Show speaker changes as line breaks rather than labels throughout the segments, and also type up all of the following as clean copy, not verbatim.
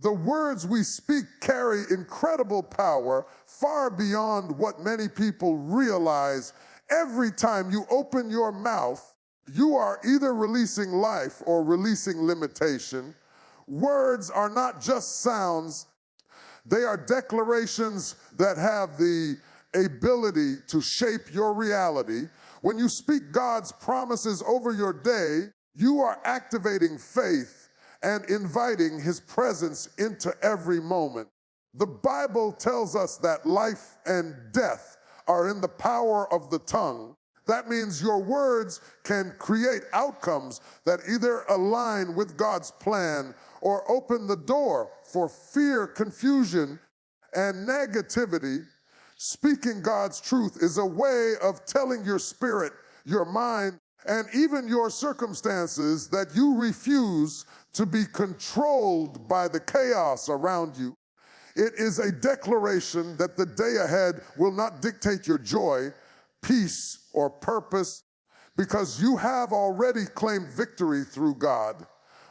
The words we speak carry incredible power, far beyond what many people realize. Every time you open your mouth, you are either releasing life or releasing limitation. Words are not just sounds, they are declarations that have the ability to shape your reality. When you speak God's promises over your day, you are activating faith and inviting His presence into every moment. The Bible tells us that life and death are in the power of the tongue. That means your words can create outcomes that either align with God's plan or open the door for fear, confusion, and negativity. Speaking God's truth is a way of telling your spirit, your mind, and even your circumstances that you refuse to be controlled by the chaos around you. It is a declaration that the day ahead will not dictate your joy, peace, or purpose, because you have already claimed victory through God.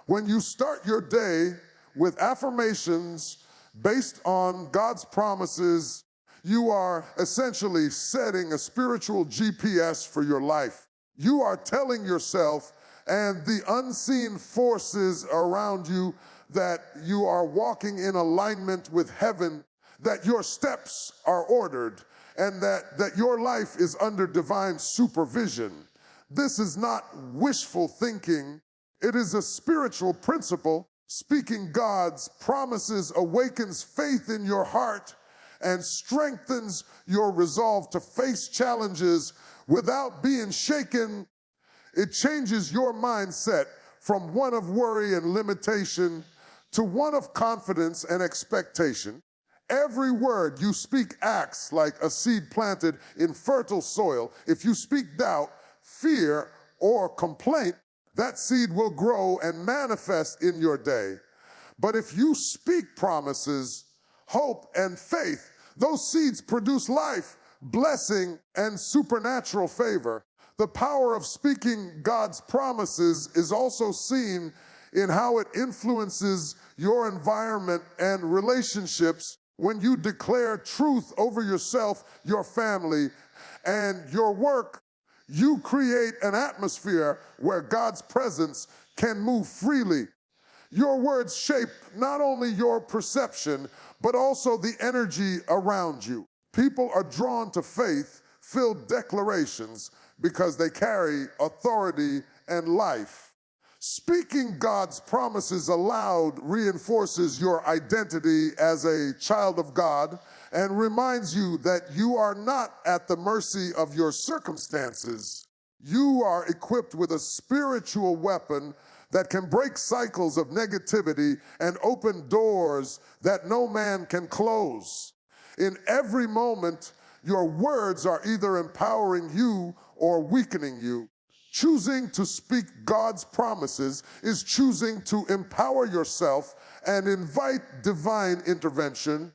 When you start your day with affirmations based on God's promises, you are essentially setting a spiritual GPS for your life. You are telling yourself and the unseen forces around you that you are walking in alignment with heaven, that your steps are ordered, and that your life is under divine supervision. This is not wishful thinking. It is a spiritual principle. Speaking God's promises awakens faith in your heart and strengthens your resolve to face challenges without being shaken. It changes your mindset from one of worry and limitation to one of confidence and expectation. Every word you speak acts like a seed planted in fertile soil. If you speak doubt, fear, or complaint, that seed will grow and manifest in your day. But if you speak promises, hope, and faith, those seeds produce life, blessing, and supernatural favor. The power of speaking God's promises is also seen in how it influences your environment and relationships. When you declare truth over yourself, your family, and your work, you create an atmosphere where God's presence can move freely. Your words shape not only your perception, but also the energy around you. People are drawn to faith-filled declarations because they carry authority and life. Speaking God's promises aloud reinforces your identity as a child of God and reminds you that you are not at the mercy of your circumstances. You are equipped with a spiritual weapon that can break cycles of negativity and open doors that no man can close. In every moment, your words are either empowering you or weakening you. Choosing to speak God's promises is choosing to empower yourself and invite divine intervention.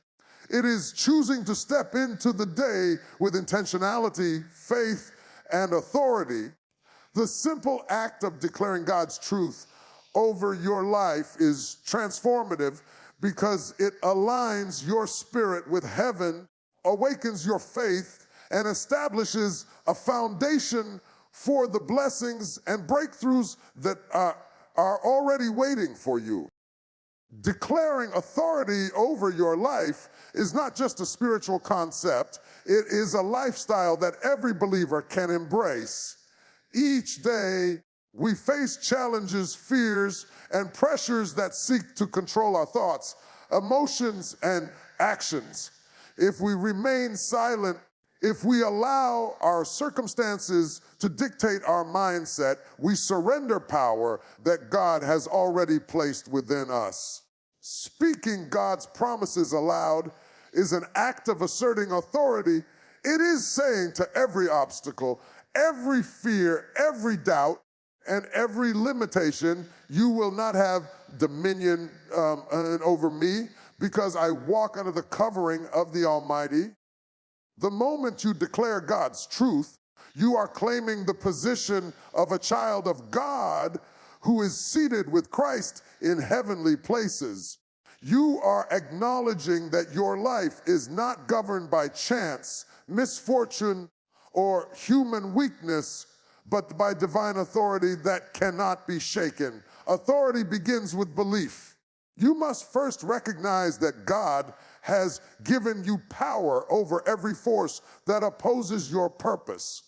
It is choosing to step into the day with intentionality, faith, and authority. The simple act of declaring God's truth over your life is transformative because it aligns your spirit with heaven, awakens your faith, and establishes a foundation for the blessings and breakthroughs that are already waiting for you. Declaring authority over your life is not just a spiritual concept, it is a lifestyle that every believer can embrace. Each day, we face challenges, fears, and pressures that seek to control our thoughts, emotions, and actions. If we remain silent, if we allow our circumstances to dictate our mindset, we surrender power that God has already placed within us. Speaking God's promises aloud is an act of asserting authority. It is saying to every obstacle, every fear, every doubt, and every limitation, you will not have dominion over me because I walk under the covering of the Almighty. The moment you declare God's truth, you are claiming the position of a child of God who is seated with Christ in heavenly places. You are acknowledging that your life is not governed by chance, misfortune, or human weakness, but by divine authority that cannot be shaken. Authority begins with belief. You must first recognize that God has given you power over every force that opposes your purpose.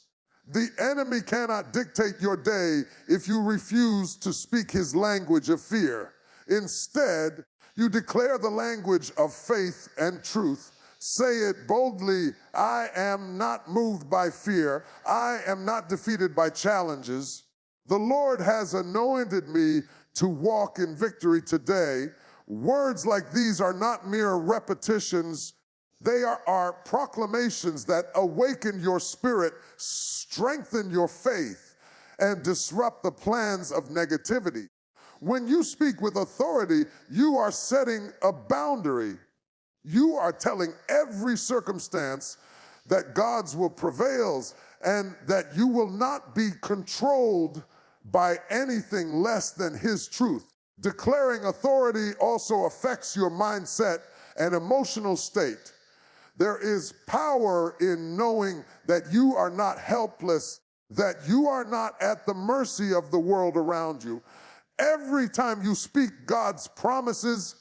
The enemy cannot dictate your day if you refuse to speak his language of fear. Instead, you declare the language of faith and truth. Say it boldly, I am not moved by fear. I am not defeated by challenges. The Lord has anointed me to walk in victory today. Words like these are not mere repetitions. They are proclamations that awaken your spirit, strengthen your faith, and disrupt the plans of negativity. When you speak with authority, you are setting a boundary. You are telling every circumstance that God's will prevails and that you will not be controlled by anything less than his truth. Declaring authority also affects your mindset and emotional state. There is power in knowing that you are not helpless, that you are not at the mercy of the world around you. Every time you speak God's promises,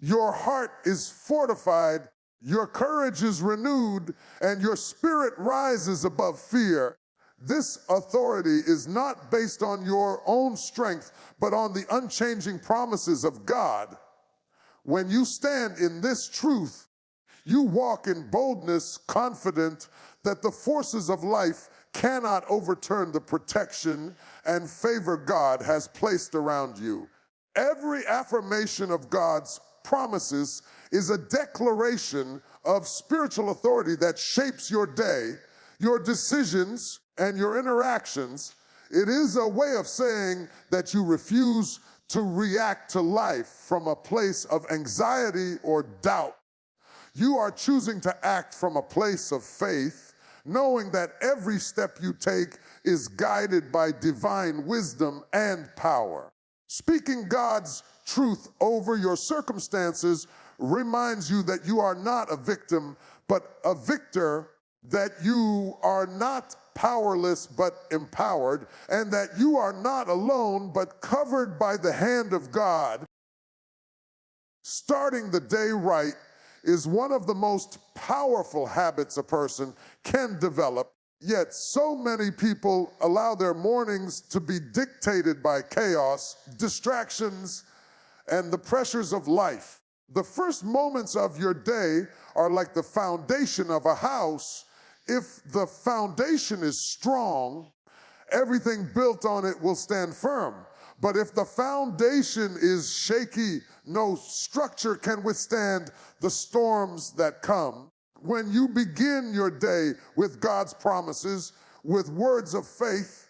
your heart is fortified, your courage is renewed, and your spirit rises above fear. This authority is not based on your own strength, but on the unchanging promises of God. When you stand in this truth, you walk in boldness, confident that the forces of life cannot overturn the protection and favor God has placed around you. Every affirmation of God's promises is a declaration of spiritual authority that shapes your day, your decisions, and your interactions. It is a way of saying that you refuse to react to life from a place of anxiety or doubt. You are choosing to act from a place of faith, knowing that every step you take is guided by divine wisdom and power. Speaking God's truth over your circumstances reminds you that you are not a victim, but a victor, that you are not powerless but empowered, and that you are not alone but covered by the hand of God. Starting the day right is one of the most powerful habits a person can develop, yet so many people allow their mornings to be dictated by chaos, distractions, and the pressures of life. The first moments of your day are like the foundation of a house. If the foundation is strong, everything built on it will stand firm. But if the foundation is shaky, no structure can withstand the storms that come. When you begin your day with God's promises, with words of faith,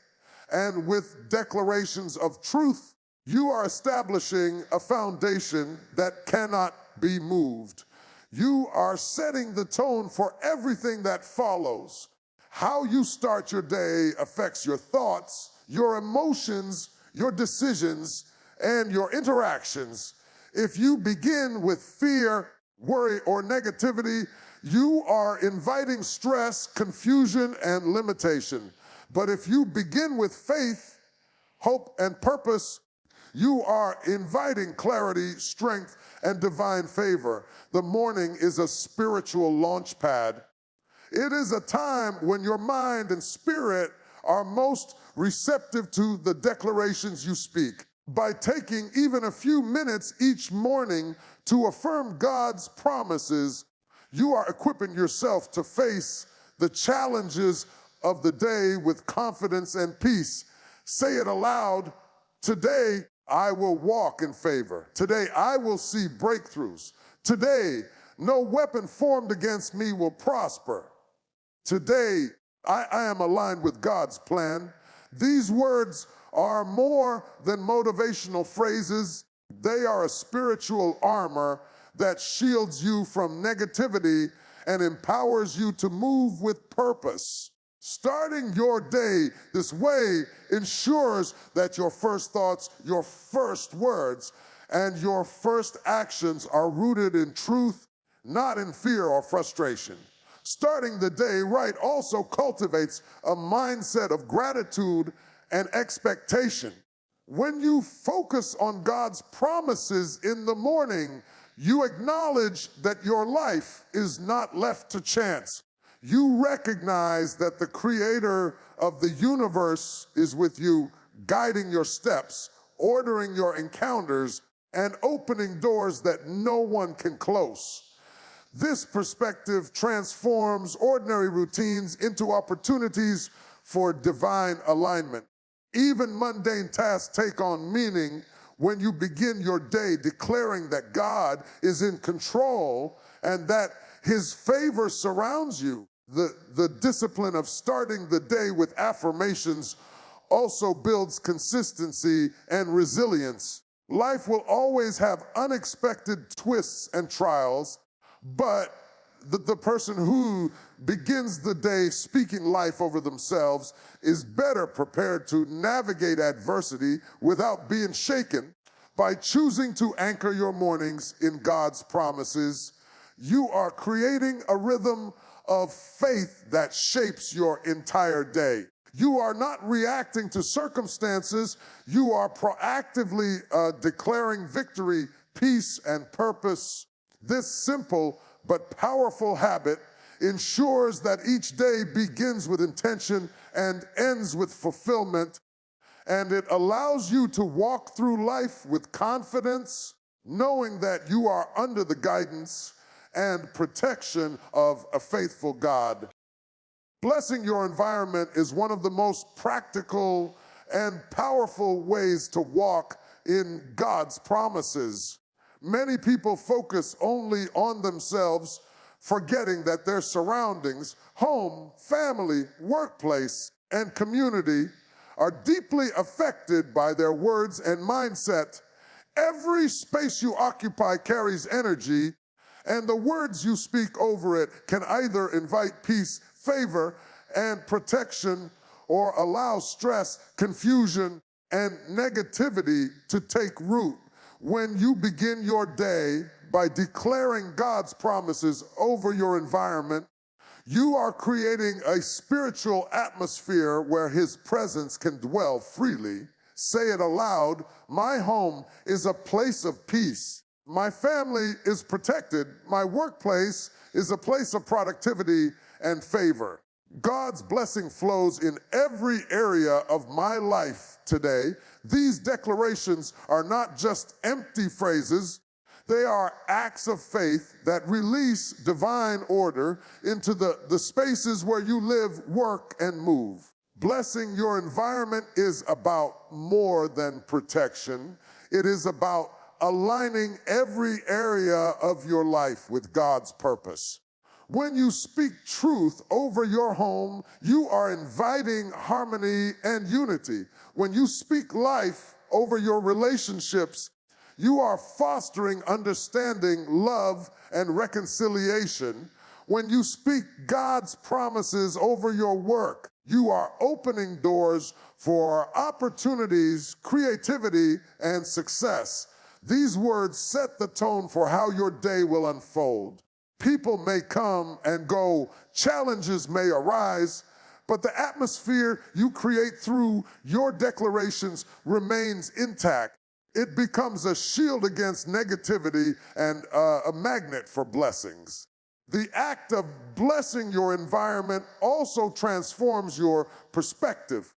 and with declarations of truth, you are establishing a foundation that cannot be moved. You are setting the tone for everything that follows. How you start your day affects your thoughts, your emotions, your decisions, and your interactions. If you begin with fear, worry, or negativity, you are inviting stress, confusion, and limitation. But if you begin with faith, hope, and purpose, you are inviting clarity, strength, and divine favor. The morning is a spiritual launch pad. It is a time when your mind and spirit are most receptive to the declarations you speak. By taking even a few minutes each morning to affirm God's promises, you are equipping yourself to face the challenges of the day with confidence and peace. Say it aloud: today I will walk in favor. Today I will see breakthroughs. Today no weapon formed against me will prosper. Today I am aligned with God's plan. These words are more than motivational phrases. They are a spiritual armor that shields you from negativity and empowers you to move with purpose. Starting your day this way ensures that your first thoughts, your first words, and your first actions are rooted in truth, not in fear or frustration. Starting the day right also cultivates a mindset of gratitude and expectation. When you focus on God's promises in the morning, you acknowledge that your life is not left to chance. You recognize that the creator of the universe is with you, guiding your steps, ordering your encounters, and opening doors that no one can close. This perspective transforms ordinary routines into opportunities for divine alignment. Even mundane tasks take on meaning when you begin your day declaring that God is in control and that his favor surrounds you. The discipline of starting the day with affirmations also builds consistency and resilience. Life will always have unexpected twists and trials, but the person who begins the day speaking life over themselves is better prepared to navigate adversity without being shaken. By choosing to anchor your mornings in God's promises, you are creating a rhythm of faith that shapes your entire day. You are not reacting to circumstances. You are proactively declaring victory, peace, and purpose. This simple but powerful habit ensures that each day begins with intention and ends with fulfillment, and it allows you to walk through life with confidence, knowing that you are under the guidance and protection of a faithful God. Blessing your environment is one of the most practical and powerful ways to walk in God's promises. Many people focus only on themselves, forgetting that their surroundings, home, family, workplace, and community are deeply affected by their words and mindset. Every space you occupy carries energy, and the words you speak over it can either invite peace, favor, and protection, or allow stress, confusion, and negativity to take root. When you begin your day by declaring God's promises over your environment, you are creating a spiritual atmosphere where his presence can dwell freely. Say it aloud: my home is a place of peace. My family is protected. My workplace is a place of productivity and favor. God's blessing flows in every area of my life today. These declarations are not just empty phrases. They are acts of faith that release divine order into the spaces where you live, work, and move. Blessing your environment is about more than protection. It is about aligning every area of your life with God's purpose. When you speak truth over your home, you are inviting harmony and unity. When you speak life over your relationships, you are fostering understanding, love, and reconciliation. When you speak God's promises over your work, you are opening doors for opportunities, creativity, and success. These words set the tone for how your day will unfold. People may come and go, challenges may arise, but the atmosphere you create through your declarations remains intact. It becomes a shield against negativity and a magnet for blessings. The act of blessing your environment also transforms your perspective.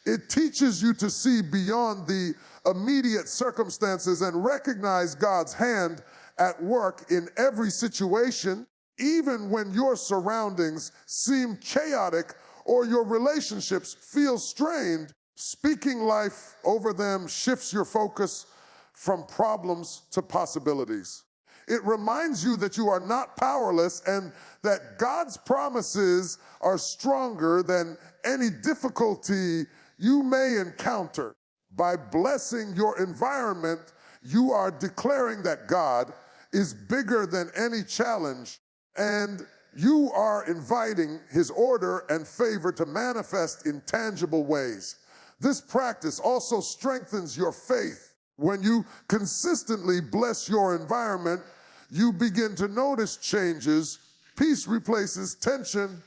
It teaches you to see beyond the immediate circumstances and recognize God's hand at work in every situation. Even when your surroundings seem chaotic or your relationships feel strained, speaking life over them shifts your focus from problems to possibilities. It reminds you that you are not powerless and that God's promises are stronger than any difficulty you may encounter. By blessing your environment, you are declaring that God is bigger than any challenge, and you are inviting his order and favor to manifest in tangible ways. This practice also strengthens your faith. When you consistently bless your environment, you begin to notice changes. Peace replaces tension,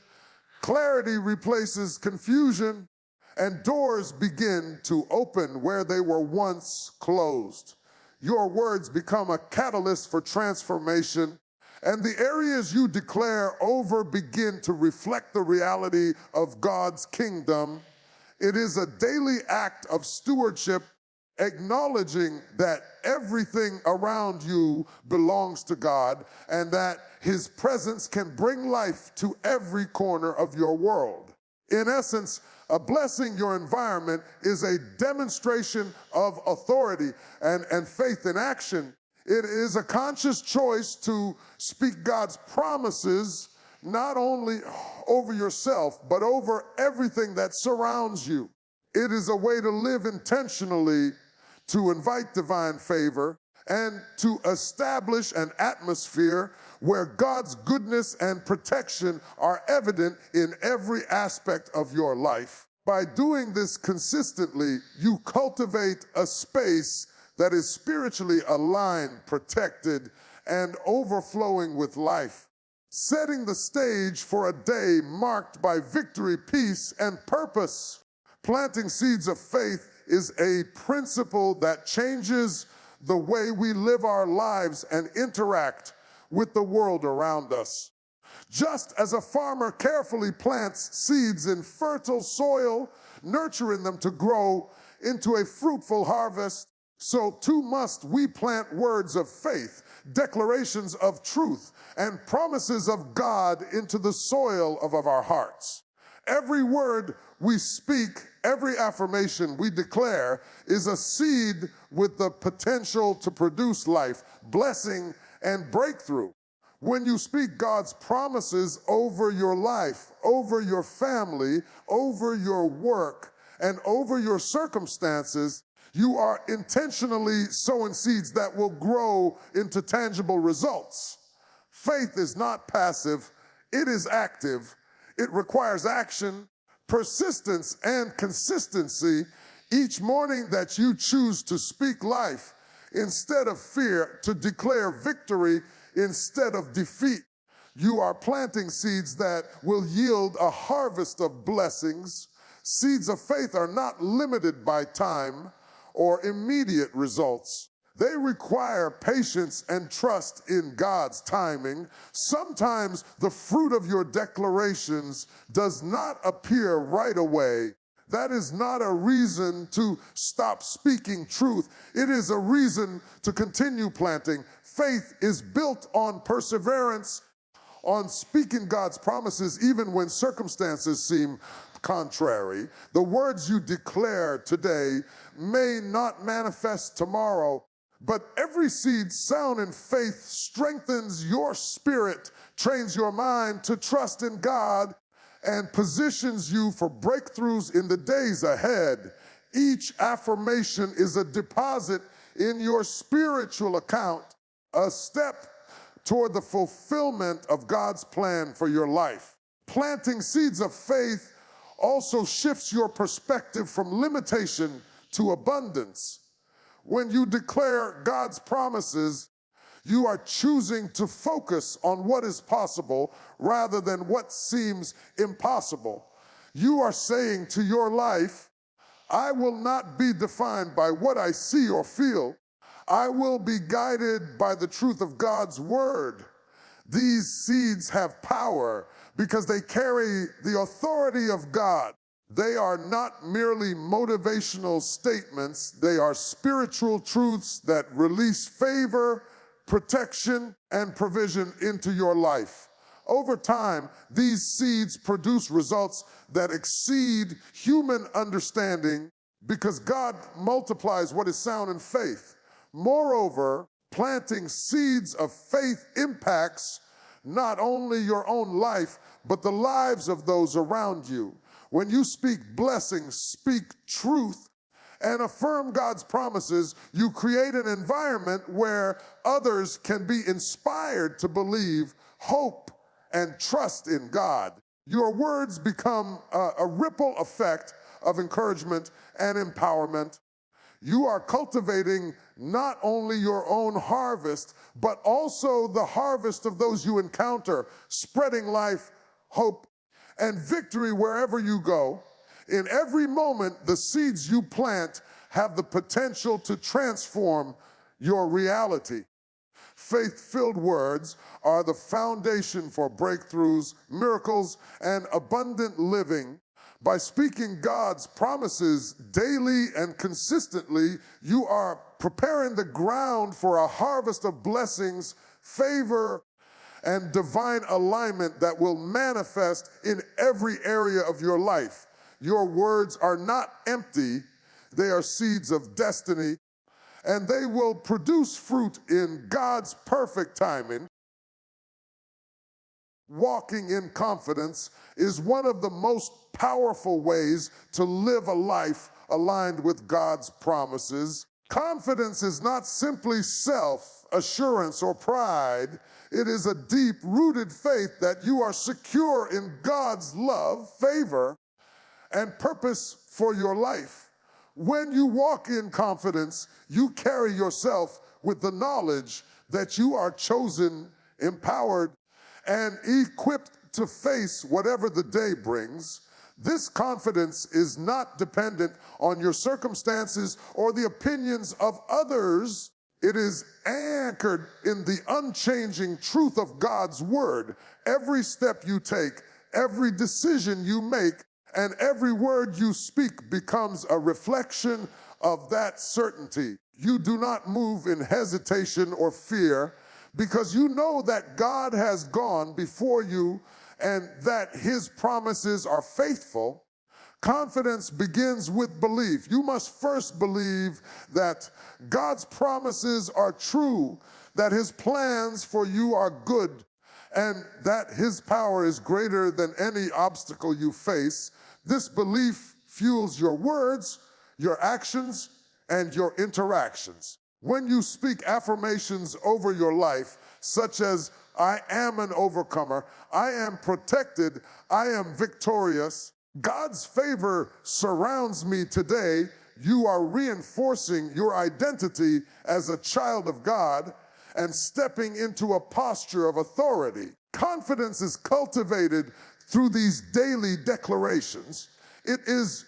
clarity replaces confusion, and doors begin to open where they were once closed. Your words become a catalyst for transformation, and the areas you declare over begin to reflect the reality of God's kingdom. It is a daily act of stewardship, acknowledging that everything around you belongs to God and that His presence can bring life to every corner of your world. In essence, blessing your environment is a demonstration of authority and faith in action. It is a conscious choice to speak God's promises not only over yourself, but over everything that surrounds you. It is a way to live intentionally, to invite divine favor, and to establish an atmosphere where God's goodness and protection are evident in every aspect of your life. By doing this consistently, you cultivate a space that is spiritually aligned, protected, and overflowing with life, setting the stage for a day marked by victory, peace, and purpose. Planting seeds of faith is a principle that changes the way we live our lives and interact with the world around us. Just as a farmer carefully plants seeds in fertile soil, nurturing them to grow into a fruitful harvest, so too must we plant words of faith, declarations of truth, and promises of God into the soil of our hearts. Every word we speak, every affirmation we declare is a seed with the potential to produce life, blessing, and breakthrough. When you speak God's promises over your life, over your family, over your work, and over your circumstances, you are intentionally sowing seeds that will grow into tangible results. Faith is not passive, it is active. It requires action, persistence, and consistency each morning that you choose to speak life instead of fear, to declare victory instead of defeat. You are planting seeds that will yield a harvest of blessings. Seeds of faith are not limited by time or immediate results. They require patience and trust in God's timing. Sometimes the fruit of your declarations does not appear right away. That is not a reason to stop speaking truth. It is a reason to continue planting. Faith is built on perseverance, on speaking God's promises even when circumstances seem contrary. The words you declare today may not manifest tomorrow, but every seed sown in faith strengthens your spirit, trains your mind to trust in God, and positions you for breakthroughs in the days ahead. Each affirmation is a deposit in your spiritual account, a step toward the fulfillment of God's plan for your life. Planting seeds of faith also shifts your perspective from limitation to abundance. When you declare God's promises, you are choosing to focus on what is possible rather than what seems impossible. You are saying to your life, I will not be defined by what I see or feel. I will be guided by the truth of God's word. These seeds have power because they carry the authority of God. They are not merely motivational statements. They are spiritual truths that release favor, protection, and provision into your life. Over time, these seeds produce results that exceed human understanding because God multiplies what is sound in faith. Moreover, planting seeds of faith impacts not only your own life, but the lives of those around you. When you speak blessings, speak truth, and affirm God's promises, you create an environment where others can be inspired to believe, hope, and trust in God. Your words become a ripple effect of encouragement and empowerment. You are cultivating not only your own harvest, but also the harvest of those you encounter, spreading life, hope, and victory wherever you go. In every moment, the seeds you plant have the potential to transform your reality. Faith-filled words are the foundation for breakthroughs, miracles, and abundant living. By speaking God's promises daily and consistently, you are preparing the ground for a harvest of blessings, favor, and divine alignment that will manifest in every area of your life. Your words are not empty, they are seeds of destiny, and they will produce fruit in God's perfect timing. Walking in confidence is one of the most powerful ways to live a life aligned with God's promises. Confidence is not simply self-assurance or pride. It is a deep-rooted faith that you are secure in God's love, favor, and purpose for your life. When you walk in confidence, you carry yourself with the knowledge that you are chosen, empowered, and equipped to face whatever the day brings. This confidence is not dependent on your circumstances or the opinions of others. It is anchored in the unchanging truth of God's word. Every step you take, every decision you make, and every word you speak becomes a reflection of that certainty. You do not move in hesitation or fear because you know that God has gone before you and that his promises are faithful. Confidence begins with belief. You must first believe that God's promises are true, that his plans for you are good, and that his power is greater than any obstacle you face. This belief fuels your words, your actions, and your interactions. When you speak affirmations over your life, such as, I am an overcomer, I am protected, I am victorious, God's favor surrounds me today, you are reinforcing your identity as a child of God and stepping into a posture of authority. Confidence is cultivated through these daily declarations. It is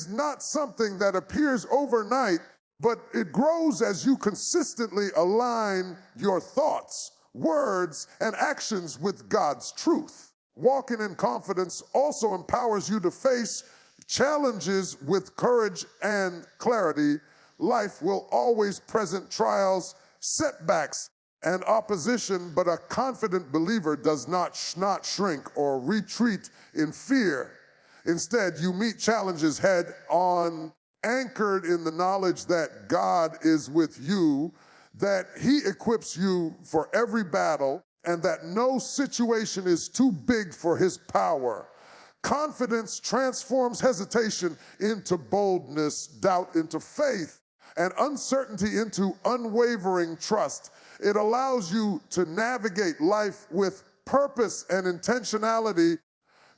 not something that appears overnight, but it grows as you consistently align your thoughts, words, and actions with God's truth. Walking in confidence also empowers you to face challenges with courage and clarity. Life will always present trials, setbacks, and opposition, but a confident believer does not shrink or retreat in fear. Instead, you meet challenges head on, anchored in the knowledge that God is with you, that he equips you for every battle, and that no situation is too big for his power. Confidence transforms hesitation into boldness, doubt into faith, and uncertainty into unwavering trust. It allows you to navigate life with purpose and intentionality,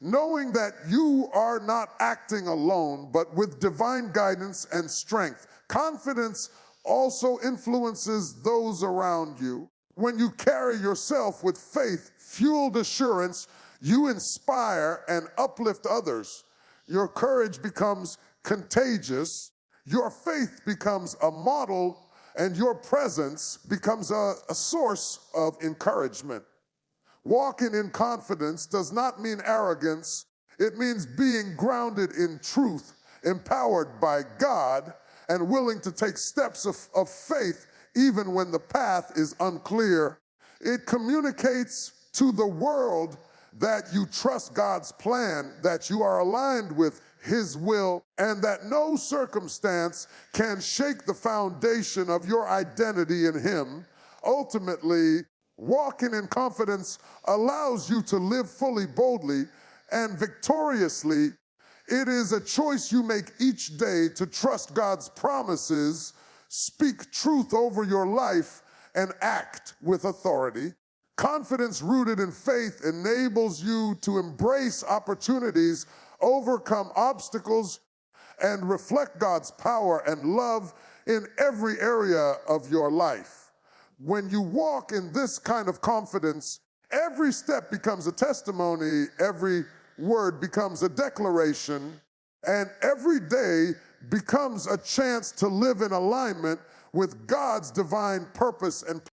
knowing that you are not acting alone, but with divine guidance and strength. Confidence also influences those around you. When you carry yourself with faith-fueled assurance, you inspire and uplift others. Your courage becomes contagious, your faith becomes a model, and your presence becomes a source of encouragement. Walking in confidence does not mean arrogance. It means being grounded in truth, empowered by God, and willing to take steps of faith even when the path is unclear. It communicates to the world that you trust God's plan, that you are aligned with his will, and that no circumstance can shake the foundation of your identity in him. Ultimately, walking in confidence allows you to live fully, boldly, and victoriously. It is a choice you make each day to trust God's promises, speak truth over your life, and act with authority. Confidence rooted in faith enables you to embrace opportunities, overcome obstacles, and reflect God's power and love in every area of your life. When you walk in this kind of confidence, every step becomes a testimony, every word becomes a declaration, and every day becomes a chance to live in alignment with God's divine purpose and